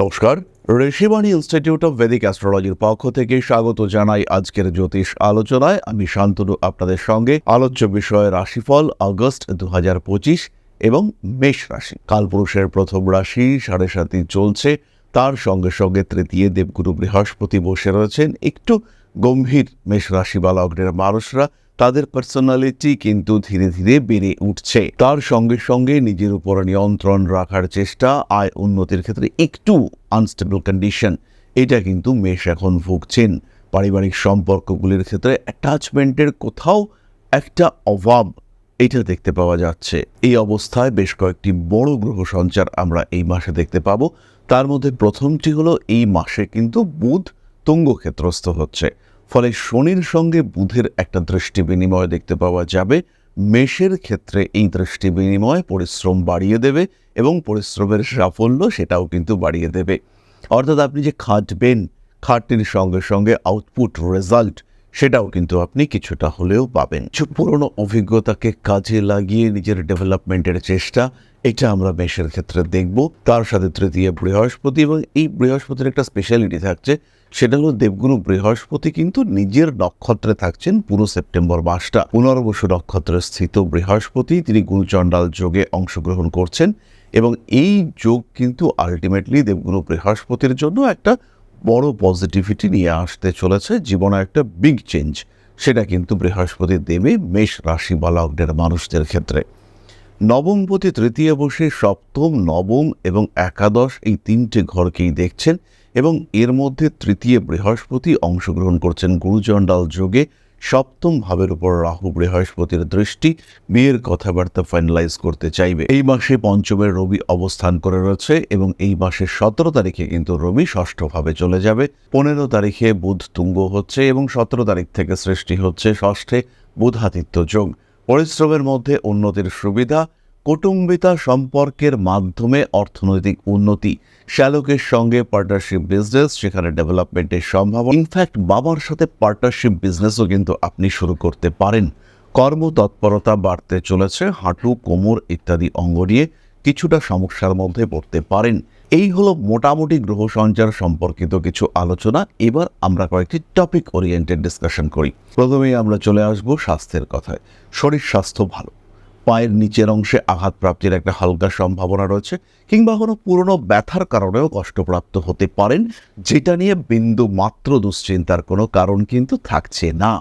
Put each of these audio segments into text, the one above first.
নমস্কার, Rishibani institute of Vedic অ্যাস্ট্রোলজির পক্ষ থেকে স্বাগত জানাই আজকের জ্যোতিষ আলোচনায়। আমি শান্তনু আপনাদের সঙ্গে। আলোচ্য বিষয় রাশিফল আগস্ট 2025 এবং মেষ রাশি। কালপুরুষের প্রথম রাশি 7.5 চলছে, তার সঙ্গে সঙ্গে তৃতীয় দেবগুরু বৃহস্পতি বসে রয়েছেন। একটু গম্ভীর মেষ রাশি বা লগ্নের মানুষরা, তাদের পার্সোনালিটি কিন্তু ধীরে ধীরে বেড়ে উঠছে। তার সঙ্গে সঙ্গে নিজের উপর নিয়ন্ত্রণ রাখার চেষ্টা, আয় উন্নতির ক্ষেত্রে একটু আনস্টেবল কন্ডিশন, এটা কিন্তু মেষ এখন ভুগছেন। পারিবারিক সম্পর্কগুলির ক্ষেত্রে অ্যাটাচমেন্টের কোথাও একটা অভাব, এটা দেখতে পাওয়া যাচ্ছে। এই অবস্থায় বেশ কয়েকটি বড় গ্রহ সঞ্চার আমরা এই মাসে দেখতে পাবো। তার মধ্যে প্রথমটি হলো, এই মাসে কিন্তু বুধ তুঙ্গ ক্ষেত্রস্থ হচ্ছে, ফলে শনির সঙ্গে বুধের একটা দৃষ্টি বিনিময় দেখতে পাওয়া যাবে। মেষের ক্ষেত্রে এই দৃষ্টি বিনিময় পরিশ্রম বাড়িয়ে দেবে এবং পরিশ্রমের সাফল্য সেটাও কিন্তু বাড়িয়ে দেবে। অর্থাৎ আপনি যে খাটবেন, খাটনির সঙ্গে সঙ্গে আউটপুট রেজাল্ট সেটাও কিন্তু আপনি কিছুটা হলেও পাবেন। কিছু পুরনো অভিজ্ঞতাকে কাজে লাগিয়ে নিজের ডেভেলপমেন্টের চেষ্টা, এটা আমরা মেষের ক্ষেত্রে দেখব। তার সাথে তৃতীয় বৃহস্পতি, এবং এই বৃহস্পতির একটা স্পেশালিটি থাকছে, সেটা হলো দেবগুরু বৃহস্পতি কিন্তু নিজের নক্ষত্রে থাকছেন পুরো সেপ্টেম্বর মাসটা। পুনর্বসু নক্ষত্রে স্থিত বৃহস্পতি তিনি গুরুচণ্ডাল যোগে অংশগ্রহণ করছেন, এবং এই যোগ কিন্তু আলটিমেটলি দেবগুরু বৃহস্পতির জন্য একটা বড় পজিটিভিটি নিয়ে আসতে চলেছে। জীবনে একটা বিগ চেঞ্জ সেটা কিন্তু বৃহস্পতি দেবে মেষ রাশি বা লগ্নের মানুষদের ক্ষেত্রে। নবমপতি তৃতীয় বসে সপ্তম, নবম এবং একাদশ এই তিনটে ঘরকেই দেখছেন, এবং এর মধ্যে তৃতীয় বৃহস্পতি অংশগ্রহণ করছেন গুরুচণ্ডাল যোগে। সপ্তম ভাবের উপর রাহু বৃহস্পতির দৃষ্টি, বিয়ের কথাবার্তা ফাইনালাইজ করতে চাইবে। এই মাসে পঞ্চমের রবি অবস্থান করে রয়েছে, এবং এই মাসের 17 তারিখে কিন্তু রবি ষষ্ঠ ভাবে চলে যাবে। 15 তারিখে বুধ তুঙ্গ হচ্ছে, এবং 17 তারিখ থেকে সৃষ্টি হচ্ছে ষষ্ঠে বুধাদিত্য যোগ। পরিশ্রমের মধ্যে উন্নতির সুবিধা, কৌটুম্বিতা সম্পর্কের মাধ্যমে অর্থনৈতিক উন্নতি, শ্যালকের সঙ্গে পার্টনারশিপ বিজনেস, সেখানে ডেভেলপমেন্টের সম্ভাবনা। ইনফ্যাক্ট বাবার সাথে পার্টনারশিপ বিজনেসও কিন্তু আপনি শুরু করতে পারেন। কর্মতৎপরতা বাড়তে চলেছে, হাঁটু, কোমর ইত্যাদি অঙ্গ নিয়ে কিছুটা সমস্যার মধ্যে পড়তে পারেন। এই হলো মোটামুটি গ্রহ সঞ্চার সম্পর্কিত কিছু আলোচনা। এবার আমরা কয়েকটি টপিক ওরিয়েন্টেড ডিসকাশন করি। প্রথমেই আমরা চলে আসব স্বাস্থ্যের কথায়। শরীর স্বাস্থ্য ভালো, পায়ের নিচের অংশে আঘাতপ্রাপ্তির একটা হালকা সম্ভাবনা রয়েছে, কিংবা কোনো পুরনো ব্যথার কারণেও কষ্টপ্রাপ্ত হতে পারেন, যেটা নিয়ে বিন্দু মাত্র দুশ্চিন্তার কোনো কারণ কিন্তু থাকছে না।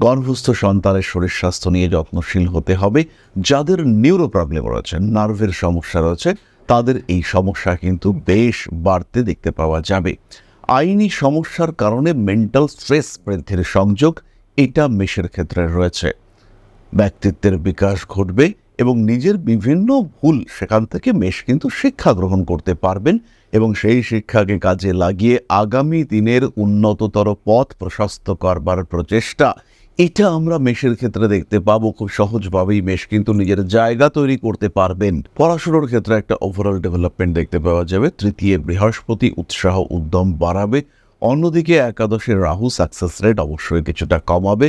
গর্ভস্থ সন্তানের শরীর স্বাস্থ্য নিয়ে যত্নশীল হতে হবে। যাদের নিউরো প্রবলেম রয়েছে, নার্ভের সমস্যা রয়েছে, তাদের এই সমস্যা কিন্তু বেশ বাড়তে দেখতে পাওয়া যাবে। আইনি সমস্যার কারণে মেন্টাল স্ট্রেস বৃদ্ধির সংযোগ, এটা মেষের ক্ষেত্রে রয়েছে। ব্যক্তিত্বের বিকাশ ঘটবে, এবং নিজের বিভিন্ন ভুল সেখান থেকে মেষ কিন্তু শিক্ষা গ্রহণ করতে পারবেন, এবং সেই শিক্ষাকে কাজে লাগিয়ে আগামী দিনের উন্নততর পথ প্রশস্ত করবার প্রচেষ্টা, এটা আমরা মেষের ক্ষেত্রে দেখতে পাবো। খুব সহজভাবেই মেষ কিন্তু নিজের জায়গা তৈরি করতে পারবেন। পড়াশোনার ক্ষেত্রে একটা ওভারঅল ডেভেলপমেন্ট দেখতে পাওয়া যাবে। তৃতীয় বৃহস্পতি উৎসাহ উদ্যম বাড়াবে। অন্যদিকে একাদশের রাহু সাকসেস রেট অবশ্যই কিছুটা কমাবে।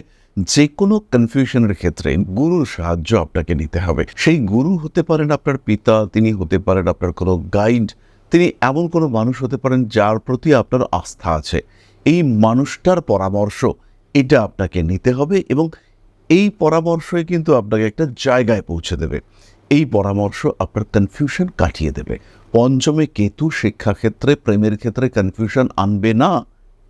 যে কোনো কনফিউশনের ক্ষেত্রে গুরুর সাহায্য আপনাকে নিতে হবে। সেই গুরু হতে পারেন আপনার পিতা, তিনি হতে পারেন আপনার কোনো গাইড, তিনি এমন কোনো মানুষ হতে পারেন যার প্রতি আপনার আস্থা আছে। এই মানুষটার পরামর্শ এটা আপনাকে নিতে হবে, এবং এই পরামর্শই কিন্তু আপনাকে একটা জায়গায় পৌঁছে দেবে। এই পরামর্শ আপনার কনফিউশন কাটিয়ে দেবে। পঞ্চমে কেতু শিক্ষাক্ষেত্রে, প্রেমের ক্ষেত্রে কনফিউশন আনবে না,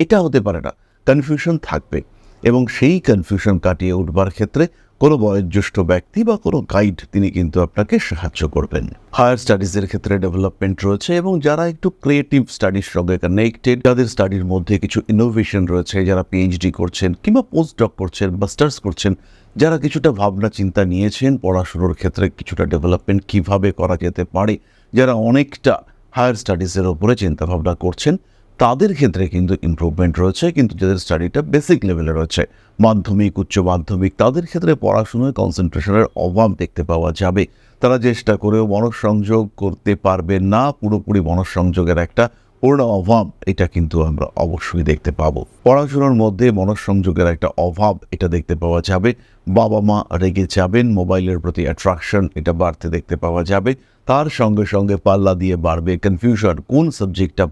এটা হতে পারে না। কনফিউশন থাকবে, এবং সেই কনফিউশন কাটিয়ে উঠবার ক্ষেত্রে কোনো বয়োজ্যেষ্ঠ ব্যক্তি বা কোনো গাইড তিনি কিন্তু আপনাকে সাহায্য করবেন। হায়ার স্টাডিজের ক্ষেত্রে ডেভেলপমেন্ট রয়েছে, এবং যারা একটু ক্রিয়েটিভ স্টাডির সঙ্গে কানেক্টেড, যাদের স্টাডির মধ্যে কিছু ইনোভেশন রয়েছে, যারা পিএইচডি করছেন কিংবা পোস্ট ডক করছেন, মাস্টার্স করছেন, যারা কিছুটা ভাবনা চিন্তা নিয়েছেন পড়াশুনোর ক্ষেত্রে কিছুটা ডেভেলপমেন্ট কিভাবে করা যেতে পারে, যারা অনেকটা হায়ার স্টাডিজের ওপরে চিন্তাভাবনা করছেন, তাদের ক্ষেত্রে কিন্তু ইমপ্রুভমেন্ট রয়েছে। কিন্তু যাদের স্টাডিটা বেসিক লেভেলে রয়েছে, মাধ্যমিক, উচ্চ মাধ্যমিক, তাদের ক্ষেত্রে পড়াশোনায় কনসেন্ট্রেশনের অভাব দেখতে পাওয়া যাবে। তারা চেষ্টা করেও মনঃসংযোগ করতে পারবেন না, পুরোপুরি মনঃসংযোগের একটা পূর্ণ অভাব এটা কিন্তু আমরা অবশ্যই দেখতে পাবো। পড়াশোনার মধ্যে মনঃসংযোগের একটা অভাব এটা দেখতে পাওয়া যাবে। বাবা মা রেগে যাবেন, মোবাইলের প্রতি অ্যাট্রাকশন এটা বাড়তে দেখতে পাওয়া যাবে। তার সঙ্গে সঙ্গে পাল্লা দিয়ে বাড়বে কনফিউশন, কোন সাবজেক্টটা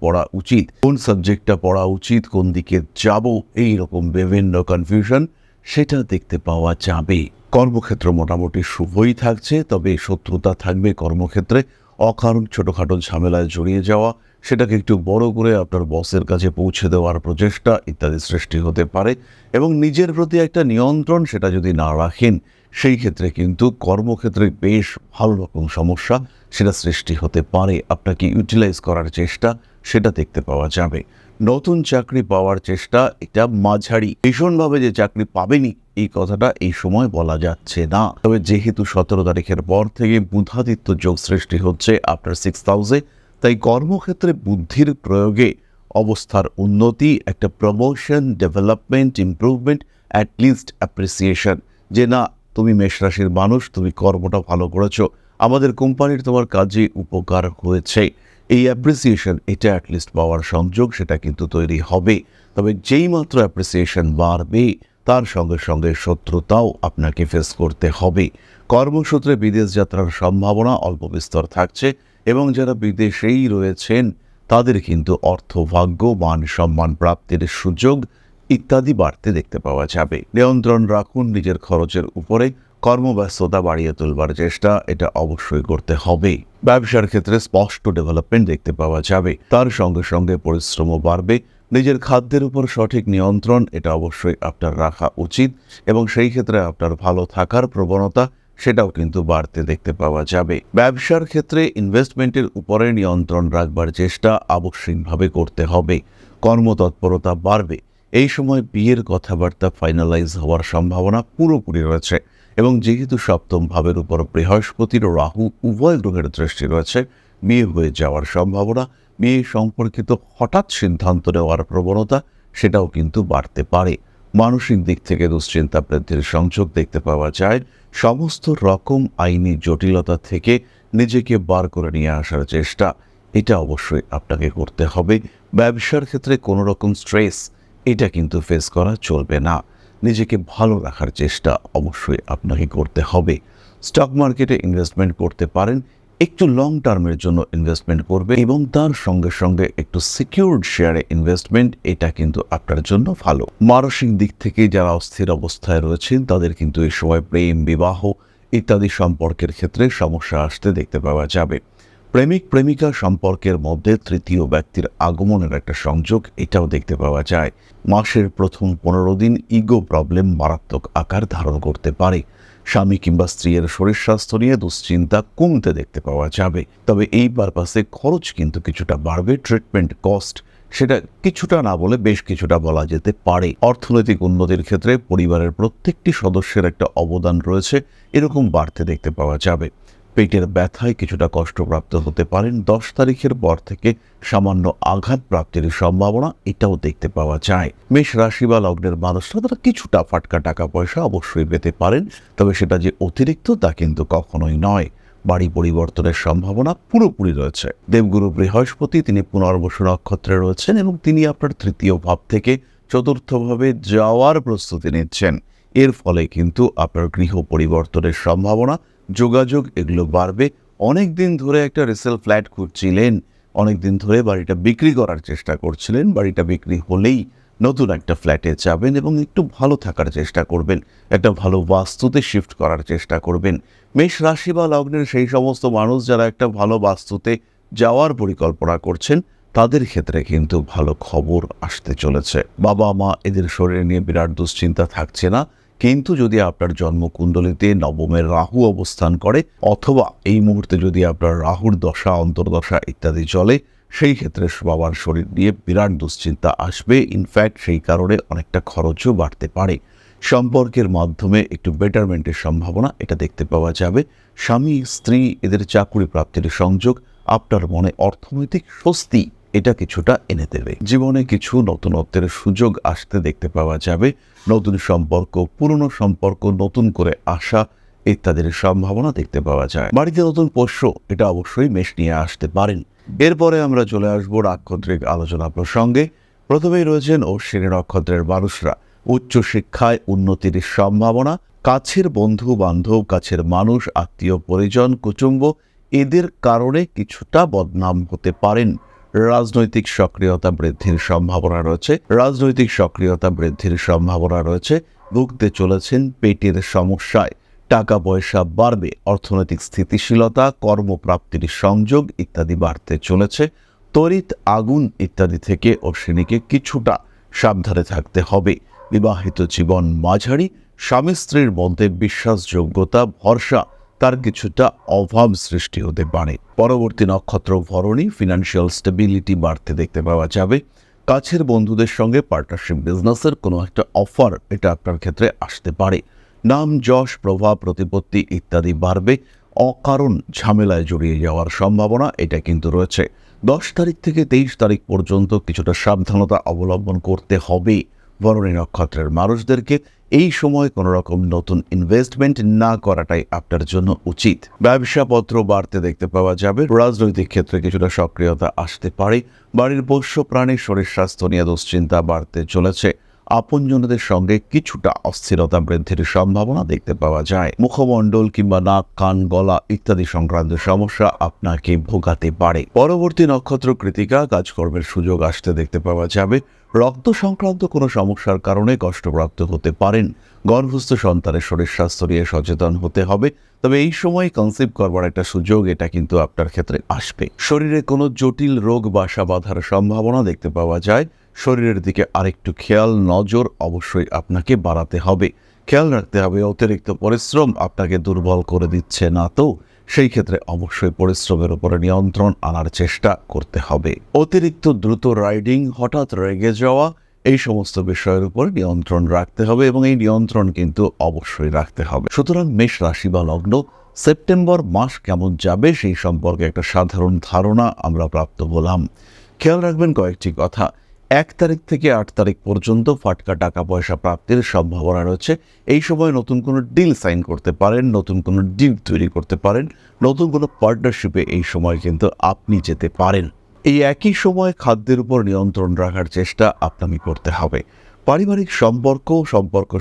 পড়া উচিত, কোন দিকে যাব, এইরকম বিভিন্ন কনফিউশন সেটা দেখতে পাওয়া যাবে। কর্মক্ষেত্র মোটামুটি শুভই থাকছে, তবে শত্রুতা থাকবে কর্মক্ষেত্রে। অকারণ ছোটোখাটো ঝামেলায় জড়িয়ে যাওয়া, সেটাকে একটু বড় করে আপনার বসের কাছে পৌঁছে দেওয়ার প্রচেষ্টা ইত্যাদি সৃষ্টি হতে পারে। এবং নিজের প্রতি একটা নিয়ন্ত্রণ সেটা যদি না রাখেন, সেই ক্ষেত্রে কিন্তু কর্মক্ষেত্রে বেশ ভালো রকম সমস্যা সেটা সৃষ্টি হতে পারে। আপনাকে ইউটিলাইজ করার চেষ্টা সেটা দেখতে পাওয়া যাবে। নতুন চাকরি পাওয়ার চেষ্টা এটা মাঝারি, ভীষণভাবে যে চাকরি পাবেনই এই কথাটা এই সময় বলা যাচ্ছে না। তবে যেহেতু 17 তারিখের পর থেকে বুধাদিত্য যোগ সৃষ্টি হচ্ছে আপনার 6th হাউসে, তাই কর্মক্ষেত্রে বুদ্ধির প্রয়োগে অবস্থার উন্নতি, একটা promotion, development, improvement, at least appreciation, যে না তুমি মেষ রাশির মানুষ, তুমি কর্মটা ভালো করেছো, আমাদের কোম্পানির তোমার কাজে উপকার হয়েছে, এই অ্যাপ্রিসিয়েশন এটা অ্যাটলিস্ট পাওয়ার সংযোগ সেটা কিন্তু তৈরি হবে। তবে যেই মাত্র অ্যাপ্রিসিয়েশন বাড়বে, তার সঙ্গে সঙ্গে শত্রুতাও আপনাকে ফেস করতে হবে। কর্মসূত্রে বিদেশ যাত্রার সম্ভাবনা অল্প বিস্তর থাকছে, এবং যারা বিদেশেই রয়েছেন তাদের কিন্তু অর্থভাগ্য, মান সম্মান প্রাপ্তির সুযোগ ইত্যাদি বাড়তে দেখতে পাওয়া যাবে। নিয়ন্ত্রণ রাখুন নিজের খরচের উপরে। কর্মব্যস্ততা বাড়িয়ে তুলবার চেষ্টা এটা অবশ্যই করতে হবে। ব্যবসার ক্ষেত্রে স্পষ্ট ডেভেলপমেন্ট দেখতে পাওয়া যাবে, তার সঙ্গে সঙ্গে পরিশ্রমও বাড়বে। নিজের খাদ্যের উপর সঠিক নিয়ন্ত্রণ এটা অবশ্যই আপনার রাখা উচিত, এবং সেই ক্ষেত্রে আপনার ভালো থাকার প্রবণতা সেটাও কিন্তু বাড়তে দেখতে পাওয়া যাবে। ব্যবসার ক্ষেত্রে ইনভেস্টমেন্টের উপরে নিয়ন্ত্রণ রাখবার চেষ্টা আবশ্যিকভাবে করতে হবে। কর্মতৎপরতা বাড়বে। এই সময় বিয়ের কথাবার্তা ফাইনালাইজ হওয়ার সম্ভাবনা পুরোপুরি রয়েছে, এবং যেহেতু সপ্তম ভাবের উপর বৃহস্পতির রাহু উভয় গ্রহের দৃষ্টি রয়েছে, বিয়ে হয়ে যাওয়ার সম্ভাবনা, বিয়ে সম্পর্কিত হঠাৎ সিদ্ধান্ত নেওয়ার প্রবণতা সেটাও কিন্তু বাড়তে পারে। মানসিক দিক থেকে দুশ্চিন্তা বৃদ্ধির সংযোগ দেখতে পাওয়া যায়। সমস্ত রকম আইনি জটিলতা থেকে নিজেকে বার করে নিয়ে আসার চেষ্টা এটা অবশ্যই আপনাকে করতে হবে। ব্যবসার ক্ষেত্রে কোনো রকম স্ট্রেস এটা কিন্তু ফেস করা চলবে না। নিজেকে ভালো রাখার চেষ্টা অবশ্যই আপনাকে করতে হবে। স্টক মার্কেটে ইনভেস্টমেন্ট করতে পারেন, একটু লং টার্মের জন্য ইনভেস্টমেন্ট করবে, এবং তার সঙ্গে সঙ্গে একটু সিকিউরড শেয়ারে ইনভেস্টমেন্ট এটা কিন্তু আপনার জন্য ভালো। মানসিক দিক থেকে যারা অস্থির অবস্থায় রয়েছেন তাদের কিন্তু এই সময় প্রেম, বিবাহ ইত্যাদি সম্পর্কের ক্ষেত্রে সমস্যা আসতে দেখতে পাওয়া যাবে। প্রেমিক প্রেমিকা সম্পর্কের মধ্যে তৃতীয় ব্যক্তির আগমনের একটা সংযোগ এটাও দেখতে পাওয়া যায়। মাসের প্রথম 15 দিন ইগো প্রবলেম মারাত্মক আকার ধারণ করতে পারে। স্বামী কিংবা স্ত্রীর শরীর স্বাস্থ্য নিয়ে দুশ্চিন্তা কমতে দেখতে পাওয়া যাবে। তবে এই পারপাসে খরচ কিন্তু কিছুটা বাড়বে। ট্রিটমেন্ট কস্ট সেটা কিছুটা না বলে বেশ কিছুটা বলা যেতে পারে। অর্থনৈতিক উন্নতির ক্ষেত্রে পরিবারের প্রত্যেকটি সদস্যের একটা অবদান রয়েছে, এরকম বাড়তে দেখতে পাওয়া যাবে। পেটের ব্যথায় কিছুটা কষ্টপ্রাপ্ত হতে পারেন। 10 তারিখের পর থেকে সামান্য আঘাত প্রাপ্তির সম্ভাবনা এটাও দেখতে পাওয়া যায়। মেষ রাশি বা লগ্নের মানুষরা তারা কিছুটা ফাটকা টাকা পয়সা অবশ্যই পেতে পারেন, তবে সেটা যে অতিরিক্ত তা কিন্তু কখনোই নয়। বাড়ি পরিবর্তনের সম্ভাবনা পুরোপুরি রয়েছে। দেবগুরু বৃহস্পতি তিনি পুনর্বসু নক্ষত্রে রয়েছেন, এবং তিনি আপনার তৃতীয় ভাব থেকে চতুর্থ ভাবে যাওয়ার প্রস্তুতি নিচ্ছেন। এর ফলে কিন্তু আপনার গৃহ পরিবর্তনের সম্ভাবনা, যোগাযোগ এগুলো বাড়বে। অনেক দিন ধরে একটা রিসেল ফ্ল্যাট খুঁজছিলেন, অনেক দিন ধরে বাড়িটা বিক্রি করার চেষ্টা করছিলেন, বাড়িটা বিক্রি হলেই নতুন একটা ফ্ল্যাটে যাবেন এবং একটু ভালো থাকার চেষ্টা করবেন, একটা ভালো বাস্তুতে শিফট করার চেষ্টা করবেন। মেষ রাশি বা লগ্নের সেই সমস্ত মানুষ যারা একটা ভালো বাস্তুতে যাওয়ার পরিকল্পনা করছেন, তাদের ক্ষেত্রে কিন্তু ভালো খবর আসতে চলেছে। বাবা মা এদের শরীর নিয়ে বিরাট দুশ্চিন্তা থাকছে না, কিন্তু যদি আপনার জন্মকুণ্ডলিতে নবমের রাহু অবস্থান করে, অথবা এই মুহূর্তে যদি আপনার রাহুর দশা, অন্তর্দশা ইত্যাদি চলে, সেই ক্ষেত্রে বাবার শরীর নিয়ে বিরাট দুশ্চিন্তা আসবে। ইনফ্যাক্ট সেই কারণে অনেকটা খরচও বাড়তে পারে। সম্পর্কের মাধ্যমে একটু বেটারমেন্টের সম্ভাবনা এটা দেখতে পাওয়া যাবে। স্বামী স্ত্রী এদের চাকরি প্রাপ্তির সংযোগ আপনার মনে অর্থনৈতিক স্বস্তি এটা কিছুটা এনে দেবে। জীবনে কিছু নতুনত্বের সুযোগ আসতে দেখতে পাওয়া যাবে। নতুন সম্পর্ক, পুরনো সম্পর্ক নতুন করে আসা ইত্যাদির সম্ভাবনা দেখতে পাওয়া যায়। বাড়িতে নতুন পোষ্য, এটা অবশ্যই মেষ নিয়ে আসতে পারেন। এরপরে আমরা চলে আসবো নাক্ষত্রিক আলোচনা প্রসঙ্গে। প্রথমেই রয়েছেন অশ্বিনী নক্ষত্রের মানুষরা। উচ্চ শিক্ষায় উন্নতির সম্ভাবনা, কাছের বন্ধু বান্ধব, কাছের মানুষ, আত্মীয় পরিজন, কুটুম্ব, এদের কারণে কিছুটা বদনাম হতে পারেন। রাজনৈতিক সক্রিয়তা বৃদ্ধির সম্ভাবনা রয়েছে। ভুগতে চলেছেন পেটের সমস্যায়। টাকা পয়সা বাড়বে, অর্থনৈতিক স্থিতিশীলতা, কর্মপ্রাপ্তির সংযোগ ইত্যাদি বাড়তে চলেছে। তড়িৎ আগুন ইত্যাদি থেকে অশ্বিনীকে কিছুটা সাবধানে থাকতে হবে। বিবাহিত জীবন মাঝারি, স্বামী স্ত্রীর মধ্যে বিশ্বাসযোগ্যতা, ভরসা, তার কিছুটা অভাব সৃষ্টি হতে পারে। পরবর্তী নক্ষত্র ভরণী, ফিনান্সিয়াল স্টেবিলিটি বাড়তে দেখতে পাওয়া যাবে। কাছের বন্ধুদের সঙ্গে পার্টনারশিপ বিজনেসের কোনো একটা অফার এটা আপনার ক্ষেত্রে আসতে পারে। নাম যশ, প্রভাব, প্রতিপত্তি ইত্যাদি বাড়বে। অকারণ ঝামেলায় জড়িয়ে যাওয়ার সম্ভাবনা এটা কিন্তু রয়েছে। 10 তারিখ থেকে 23 তারিখ পর্যন্ত কিছুটা সাবধানতা অবলম্বন করতে হবে ভরণী নক্ষত্রের মানুষদেরকে। এই সময় কোনো রকম নতুন ইনভেস্টমেন্ট না করাটাই আপনার জন্য উচিত। ব্যবসাপত্র বাড়তে দেখতে পাওয়া যাবে। রাজনৈতিক ক্ষেত্রে কিছুটা সক্রিয়তা আসতে পারে। বাড়ির পোষ্য প্রাণীর শরীর স্বাস্থ্য নিয়ে দুশ্চিন্তা বাড়তে চলেছে। আপনজনদের সঙ্গে কিছুটা অস্থিরতা বৃদ্ধির সম্ভাবনা দেখতে পাওয়া যায়। মুখমণ্ডল কিংবা নাক, কান, গলা ইত্যাদি সংক্রান্ত সমস্যা আপনাকে ভোগাতে পারে। পরবর্তী নক্ষত্র কৃতিকা, কাজকর্মের সুযোগ আসতে দেখতে পাওয়া যাবে। রক্ত সংক্রান্ত কোনো সমস্যার কারণে কষ্টপ্রাপ্ত হতে পারেন। গর্ভস্থ সন্তানের শরীর স্বাস্থ্য নিয়ে সচেতন হতে হবে। তবে এই সময় কনসিভ করবার একটা সুযোগ এটা কিন্তু আপনার ক্ষেত্রে আসবে। শরীরে কোনো জটিল রোগ বাসা বাঁধার সম্ভাবনা দেখতে পাওয়া যায়। শরীরের দিকে আরেকটু খেয়াল, নজর অবশ্যই আপনাকে বাড়াতে হবে। খেয়াল রাখতে হবে অতিরিক্ত পরিশ্রম আপনাকে দুর্বল করে দিচ্ছে না তো। সেই ক্ষেত্রে অবশ্যই পরিশ্রমের উপরে নিয়ন্ত্রণ আনার চেষ্টা করতে হবে। অতিরিক্ত দ্রুত রাইডিং, হঠাৎ রেগে যাওয়া, এই সমস্ত বিষয়ের উপর নিয়ন্ত্রণ রাখতে হবে এবং এই নিয়ন্ত্রণ কিন্তু অবশ্যই রাখতে হবে। সুতরাং মেষ রাশি বা লগ্ন সেপ্টেম্বর মাস কেমন যাবে সেই সম্পর্কে একটা সাধারণ ধারণা আমরা প্রাপ্ত হলাম। খেয়াল রাখবেন কয়েকটি কথা। 1 তারিখ থেকে 8 তারিখ পর্যন্ত ফাটকা টাকা পয়সা প্রাপ্তির সম্ভাবনা রয়েছে। এই সময় নতুন কোনো ডিল সাইন করতে পারেন, নতুন কোনো ডিল তৈরি করতে পারেন, নতুন কোনো পার্টনারশিপে এই সময় কিন্তু আপনি যেতে পারেন। এই একই সময় খাদ্যের উপর নিয়ন্ত্রণ রাখার চেষ্টা আপনাকে করতে হবে। পারিবারিক সম্পর্ক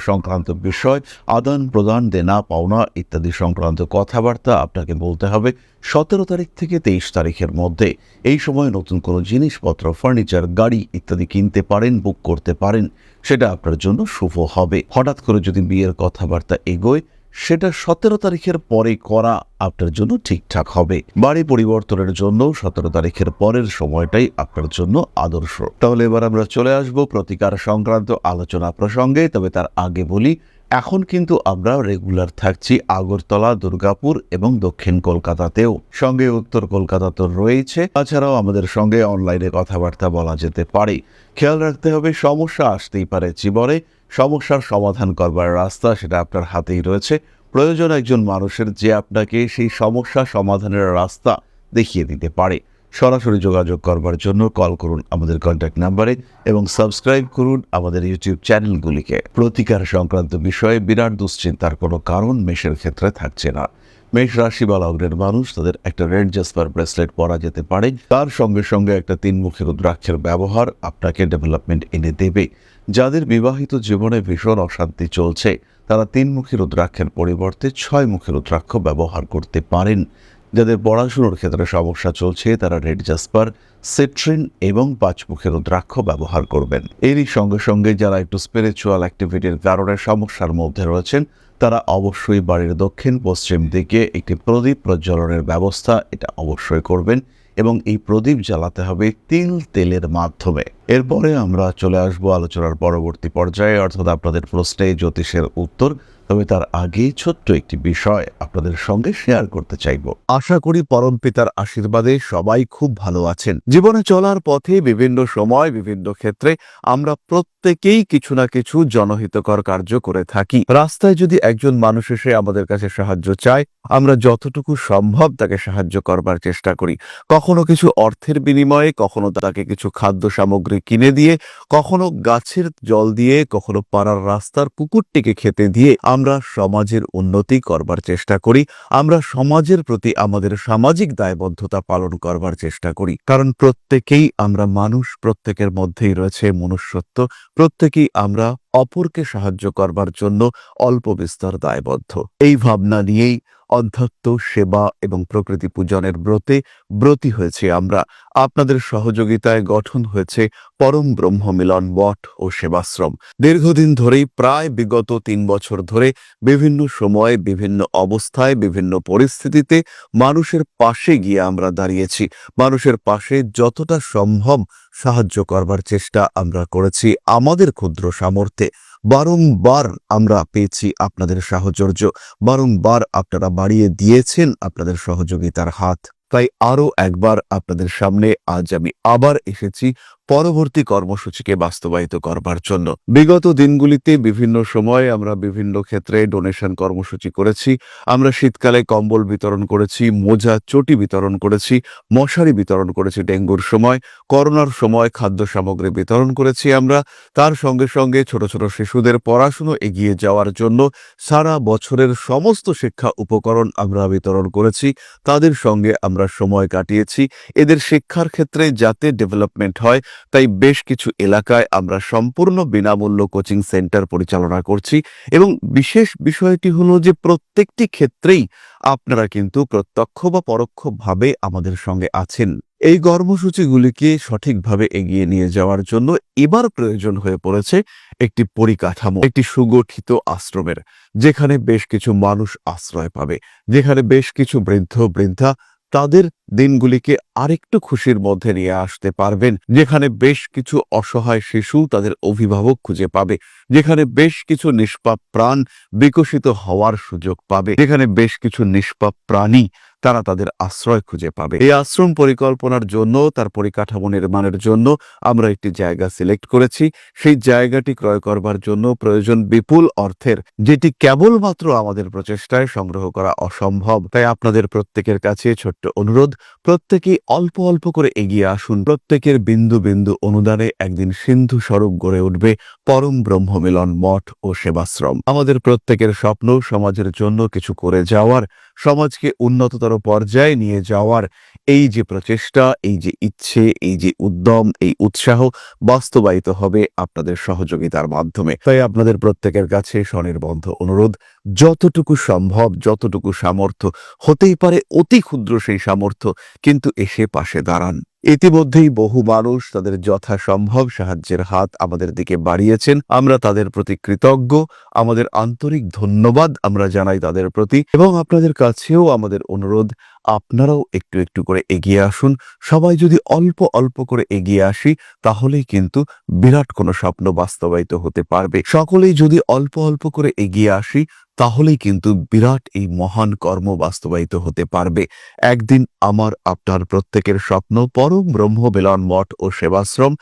সংক্রান্ত বিষয়, আদান প্রদান, দেনা পাওনা ইত্যাদি সংক্রান্ত কথাবার্তা আপনাকে বলতে হবে 17 তারিখ থেকে 23 তারিখের মধ্যে। এই সময় নতুন কোনো জিনিসপত্র, ফার্নিচার, গাড়ি ইত্যাদি কিনতে পারেন, বুক করতে পারেন, সেটা আপনার জন্য শুভ হবে। হঠাৎ করে যদি বিয়ের কথাবার্তা এগোয়, সেটা 17 তারিখের পরে করা আপনার জন্য ঠিকঠাক হবে। বাড়ি পরিবর্তনের জন্য 17 তারিখের পরের সময়টাই আপনার জন্য আদর্শ। তাহলে এবার আমরা চলে আসব প্রতিকার সংক্রান্ত আলোচনা প্রসঙ্গে। তবে তার আগে বলি, এখন কিন্তু আমরা রেগুলার থাকছি আগরতলা, দুর্গাপুর এবং দক্ষিণ কলকাতাতেও, সঙ্গে উত্তর কলকাতা তো রয়েছে। তাছাড়াও আমাদের সঙ্গে অনলাইনে কথাবার্তা বলা যেতে পারে। খেয়াল রাখতে হবে সমস্যা আসতেই পারে জীবনে, সমস্যার সমাধান করবার রাস্তা সেটা আপনার হাতেই রয়েছে। প্রয়োজন একজন মানুষের যে আপনাকে সেই সমস্যা সমাধানের রাস্তা দেখিয়ে দিতে পারে। সরাসরি যোগাযোগ করবার জন্য কল করুন আমাদের কন্ট্যাক্ট নাম্বারে এবং সাবস্ক্রাইব করুন আমাদের ইউটিউব চ্যানেলগুলিকে। প্রতিকার সংক্রান্ত বিষয়ে বিরাট দুশ্চিন্তার কোনো কারণ মেষের ক্ষেত্রে থাকছে না। মেষ রাশি বা লগ্নের মানুষ, তাদের একটা রেড জাসপার ব্রেসলেট পরা যেতে পারে। তার সঙ্গে সঙ্গে একটা 3-মুখী রুদ্রাক্ষের ব্যবহার আপনাকে ডেভেলপমেন্ট এনে দেবে। যাদের বিবাহিত জীবনে ভীষণ অশান্তি চলছে, তারা 3-মুখী রুদ্রাক্ষের পরিবর্তে 6-মুখী রুদ্রাক্ষ ব্যবহার করতে পারেন। যাদের পড়াশুনোর ক্ষেত্রে সমস্যা চলছে, তারা রেড জাসপার, সিট্রিন এবং 5-মুখী রুদ্রাক্ষ ব্যবহার করবেন। এরই সঙ্গে সঙ্গে যারা একটু স্পিরিচুয়াল অ্যাক্টিভিটির কারণে সমস্যার মধ্যে রয়েছেন, তারা অবশ্যই বাড়ির দক্ষিণ পশ্চিম দিকে একটি প্রদীপ প্রজ্বলনের ব্যবস্থা এটা অবশ্যই করবেন এবং এই প্রদীপ জ্বালাতে হবে তেলের মাধ্যমে। এরপরে আমরা চলে আসবো আলোচনার পরবর্তী পর্যায়ে, অর্থাৎ আপনাদের প্রশ্নে জ্যোতিষের উত্তর। তবে তার আগে ছোট্ট একটি বিষয় আপনাদের সঙ্গে শেয়ার করতে চাইব। আশা করি পরমপিতার আশীর্বাদে সবাই খুব ভালো আছেন। জীবনে চলার পথে বিভিন্ন সময় বিভিন্ন ক্ষেত্রে আমরা প্রত্যেকেই কিছু না কিছু জনহিতকর কার্য করে থাকি। রাস্তায় যদি একজন মানুষ এসে আমাদের কাছে সাহায্য চায়, আমরা যতটুকু সম্ভব তাকে সাহায্য করবার চেষ্টা করি। কখনো কিছু অর্থের বিনিময়ে, কখনো তাকে কিছু খাদ্য সামগ্রী কিনে দিয়ে, কখনো গাছের জল দিয়ে, কখনো পাড়ার রাস্তার কুকুরটিকে খেতে দিয়ে আমরা সমাজের উন্নতি করবার চেষ্টা করি। আমরা সমাজের প্রতি আমাদের সামাজিক দায়বদ্ধতা পালন করবার চেষ্টা করি, কারণ প্রত্যেকেই আমরা মানুষ, প্রত্যেকের মধ্যেই রয়েছে মনুষ্যত্ব, প্রত্যেকেই আমরা অপরকে সাহায্য করবার জন্য অল্প বিস্তর দায়বদ্ধ। এই ভাবনা নিয়েই অধ্যাত্ম, সেবা এবং প্রকৃতি পূজনের ব্রতী হয়েছে আমরা। আপনাদের সহযোগিতায় গঠন হয়েছে পরম ব্রহ্ম মিলন মঠ ও সেবাশ্রম। দীর্ঘদিন ধরেই, প্রায় বিগত 3 বছর ধরে বিভিন্ন সময়ে, বিভিন্ন অবস্থায়, বিভিন্ন পরিস্থিতিতে মানুষের পাশে গিয়ে আমরা দাঁড়িয়েছি। মানুষের পাশে যতটা সম্ভব সাহায্য করবার চেষ্টা আমরা করেছি আমাদের ক্ষুদ্র সামর্থ্যে। বারংবার আমরা পেয়েছি আপনাদের সাহচর্য, বারংবার আপনারা বাড়িয়ে দিয়েছেন আপনাদের সহযোগিতার হাত। তাই আরও একবার আপনাদের সামনে আজ আমি আবার এসেছি পরবর্তী কর্মসূচিকে বাস্তবায়িত করবার জন্য। বিগত দিনগুলিতে বিভিন্ন সময়ে আমরা বিভিন্ন ক্ষেত্রে ডোনেশন কর্মসূচি করেছি। আমরা শীতকালে কম্বল বিতরণ করেছি, মোজা চটি বিতরণ করেছি, মশারি বিতরণ করেছি ডেঙ্গুর সময়, করোনার সময় খাদ্য সামগ্রী বিতরণ করেছি আমরা। তার সঙ্গে সঙ্গে ছোট ছোট শিশুদের পড়াশুনো এগিয়ে যাওয়ার জন্য সারা বছরের সমস্ত শিক্ষা উপকরণ আমরা বিতরণ করেছি। তাদের সঙ্গে আমরা সময় কাটিয়েছি। এদের শিক্ষার ক্ষেত্রে যাতে ডেভেলপমেন্ট হয়, তাই বেশ কিছু এলাকায় আমরা সম্পূর্ণ বিনামূল্য কোচিং সেন্টার পরিচালনা করছি। এবং বিশেষ বিষয়টি হলো যে প্রত্যেকটি ক্ষেত্রেই আপনারা কিন্তু প্রত্যক্ষ বা পরোক্ষভাবে আমাদের সঙ্গে আছেন। এই কর্মসূচিগুলিকে সঠিকভাবে এগিয়ে নিয়ে যাওয়ার জন্য এবার প্রয়োজন হয়ে পড়েছে একটি পরিকাঠামো, একটি সুগঠিত আশ্রমের, যেখানে বেশ কিছু মানুষ আশ্রয় পাবে, যেখানে বেশ কিছু বৃদ্ধা তাদের দিনগুলিকে আরেকটু খুশির মধ্যে নিয়ে আসতে পারবেন, যেখানে বেশ কিছু অসহায় শিশু তাদের অভিভাবক খুঁজে পাবে, যেখানে বেশ কিছু নিষ্পাপ প্রাণ বিকশিত হওয়ার সুযোগ পাবে, যেখানে বেশ কিছু নিষ্পাপ প্রাণী তারা তাদের আশ্রয় খুঁজে পাবে। এই আশ্রম পরিকল্পনার জন্য, তার পরিকাঠামো নির্মাণের জন্য আমরা একটি জায়গা সিলেক্ট করেছি। সেই জায়গাটি ক্রয় করবার জন্য প্রয়োজন বিপুল অর্থের, যেটি কেবলমাত্র আমাদের প্রচেষ্টায় সংগ্রহ করা অসম্ভব। তাই আপনাদের প্রত্যেকের কাছে ছোট্ট অনুরোধ, প্রত্যেকেই অল্প অল্প করে এগিয়ে আসুন। প্রত্যেকের বিন্দু বিন্দু অনুদানে একদিন সিন্ধু স্বরূপ গড়ে উঠবে পরম ব্রহ্ম মিলন মঠ ও সেবাশ্রম। আমাদের প্রত্যেকের স্বপ্ন সমাজের জন্য কিছু করে যাওয়ার, সমাজকে উন্নততর পর্যায়ে নিয়ে যাওয়ার এই যে প্রচেষ্টা, এই যে ইচ্ছে, এই যে উদ্যম, এই উৎসাহ বাস্তবায়িত হবে আপনাদের সহযোগিতার মাধ্যমে। তাই আপনাদের প্রত্যেকের কাছে স্বনির্বন্ধ অনুরোধ, যতটুকু সম্ভব, যতটুকু সামর্থ্য, হতেই পারে অতি ক্ষুদ্র সেই সামর্থ্য, কিন্তু এসে পাশে দাঁড়ান। ইতিমধ্যেই বহু মানুষ তাদের যথাসম্ভব সাহায্যের হাত আমাদের দিকে বাড়িয়েছেন। আমরা তাদের প্রতি কৃতজ্ঞ, আমাদের আন্তরিক ধন্যবাদ আমরা জানাই তাদের প্রতি। এবং আপনাদের কাছেও আমাদের অনুরোধ, আপনারাও একটু একটু করে এগিয়ে আসুন। সবাই যদি অল্প অল্প করে এগিয়ে আসি, তাহলেই কিন্তু বিরাট কোনো স্বপ্ন বাস্তবায়িত হতে পারবে। সকলেই যদি অল্প অল্প করে এগিয়ে আসি, তাহলেই কিন্তু বিরাট এই মহান কর্ম বাস্তবায়িত হতে পারবে। একদিন আমার আপনার প্রত্যেকের স্বপ্ন পরম ব্রহ্ম মিলন মঠ ও সেবাশ্রম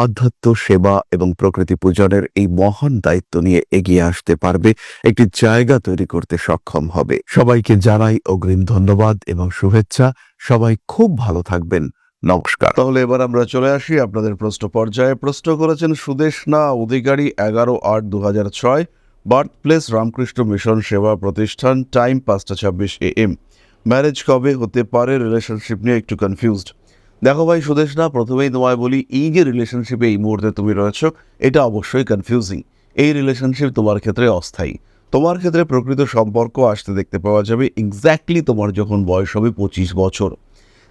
আধ্যাত্ম, সেবা এবং প্রকৃতি পূজনের এই মহান দায়িত্ব নিয়ে এগিয়ে আসতে পারবে, একটি জায়গা তৈরি করতে সক্ষম হবে। সবাইকে জানাই অগ্রিম ধন্যবাদ এবং শুভেচ্ছা। সবাই খুব ভালো থাকবেন। নমস্কার। তাহলে এবার আমরা চলে আসি আপনাদের প্রশ্ন পর্যায়ে। প্রশ্ন করেছেন সুদেশনা অধিকারী, 11/8/2006, বার্থ প্লেস রামকৃষ্ণ মিশন সেবা প্রতিষ্ঠান, টাইম 5:26 AM। ম্যারেজ কবে হতে পারে? রিলেশনশিপ নিয়ে একটু কনফিউজড। দেখো ভাই সুদেশনা, প্রথমেই তোমায় বলি, এই যে রিলেশনশিপে এই মুহূর্তে তুমি রয়েছো, এটা অবশ্যই কনফিউজিং। এই রিলেশনশিপ তোমার ক্ষেত্রে অস্থায়ী। তোমার ক্ষেত্রে প্রকৃত সম্পর্ক আসতে দেখতে পাওয়া যাবে এক্স্যাক্টলি তোমার যখন বয়স হবে 25 বছর।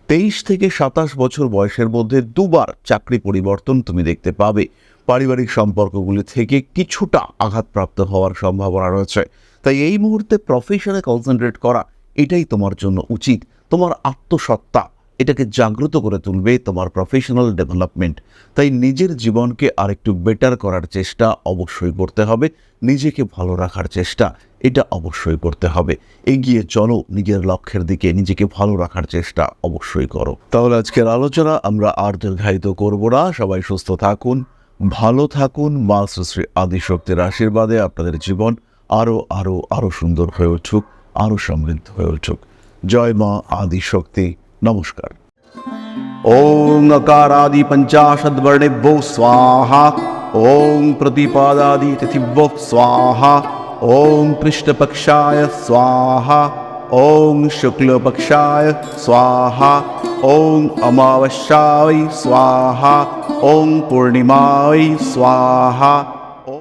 23 থেকে 27 বছর বয়সের মধ্যে দুবার চাকরি পরিবর্তন তুমি দেখতে পাবে। পারিবারিক সম্পর্কগুলি থেকে কিছুটা আঘাতপ্রাপ্ত হওয়ার সম্ভাবনা রয়েছে। তাই এই মুহূর্তে প্রফেশনে কনসেন্ট্রেট করা এটাই তোমার জন্য উচিত। তোমার আত্মসত্তা এটাকে জাগ্রত করে তুলবে তোমার প্রফেশনাল ডেভেলপমেন্ট। তাই নিজের জীবনকে আরেকটু বেটার করার চেষ্টা অবশ্যই করতে হবে। নিজেকে ভালো রাখার চেষ্টা এটা অবশ্যই করতে হবে। এগিয়ে চলো নিজের লক্ষ্যের দিকে, নিজেকে ভালো রাখার চেষ্টা অবশ্যই করো। তাহলে আজকের আলোচনা আমরা আর দীর্ঘায়িত করব না। সবাই সুস্থ থাকুন, ভালো থাকুন। মা শ্রী শ্রী আদিশক্তির আশীর্বাদে আপনাদের জীবন আরও আরও আরও সুন্দর হয়ে উঠুক, আরও সমৃদ্ধ হয়ে উঠুক। জয় মা আদিশক্তি। নমস্কার। ওং अकारादि पंचाशद्वर्णेभ्यो स्वाहा। ओं प्रतिपादादि तिथिभ्यो स्वाहा। ओं कृष्णपक्षाय स्वाहा। ओं शुक्लपक्षाय स्वाहा। ओं अमावस्याय स्वाहा। ओं पूर्णिमाय स्वाहा।